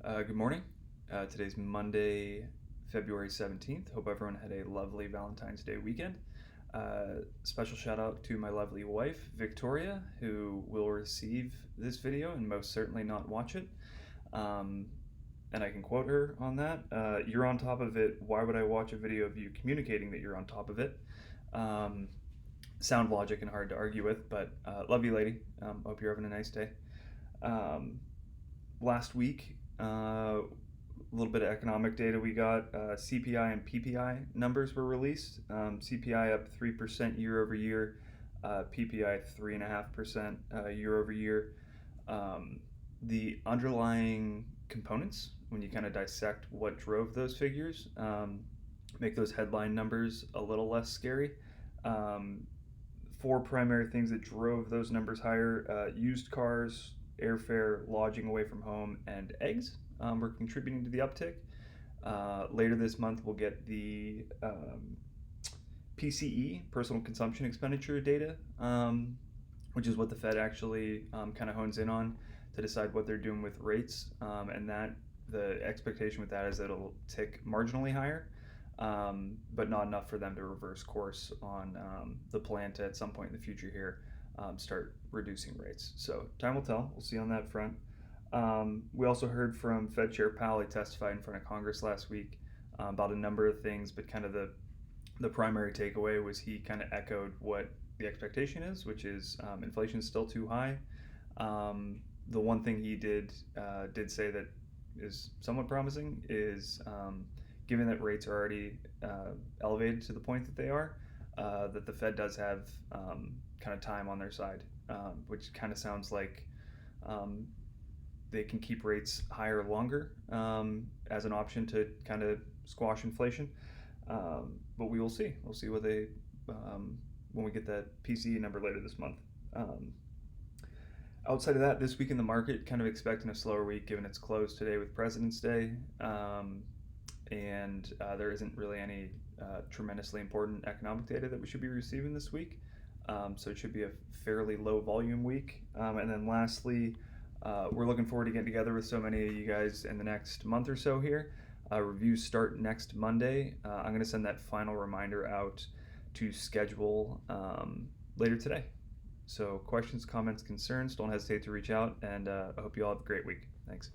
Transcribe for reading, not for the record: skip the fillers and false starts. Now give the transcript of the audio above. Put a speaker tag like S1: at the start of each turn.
S1: Good morning. Today's Monday, February 17th. Hope everyone had a lovely Valentine's Day weekend. Special shout out to my lovely wife, Victoria, who will receive this video and most certainly not watch it. And I can quote her on that. You're on top of it. Why would I watch a video of you communicating that you're on top of it? Sound logic and hard to argue with, but love you, lady. Hope you're having a nice day. Last week, a little bit of economic data we got. CPI and PPI numbers were released. CPI up 3% year over year, PPI 3.5% year over year. The underlying components, when you kind of dissect what drove those figures, make those headline numbers a little less scary. Four primary things that drove those numbers higher: used cars, airfare, lodging away from home, and eggs were contributing to the uptick. Later this month, we'll get the PCE, personal consumption expenditure data, which is what the Fed actually kind of hones in on to decide what they're doing with rates. And that the expectation with that is that it'll tick marginally higher, but not enough for them to reverse course on the plan to, at some point in the future here, start reducing rates. So time will tell. We'll see on that front. We also heard from Fed Chair Powell. He testified in front of Congress last week about a number of things, but kind of the primary takeaway was he kind of echoed what the expectation is, which is inflation is still too high. The one thing he did say that is somewhat promising is given that rates are already elevated to the point that they are, that the Fed does have kind of time on their side, which kind of sounds like they can keep rates higher longer as an option to kind of squash inflation. But we will see. We'll see what they when we get that PCE number later this month. Outside of that, this week in the market, kind of expecting a slower week given it's closed today with President's Day. And there isn't really any tremendously important economic data that we should be receiving this week. So it should be a fairly low volume week. And then lastly, we're looking forward to getting together with so many of you guys in the next month or so here. Reviews start next Monday. I'm going to send that final reminder out to schedule later today. So questions, comments, concerns, don't hesitate to reach out, and I hope you all have a great week. Thanks.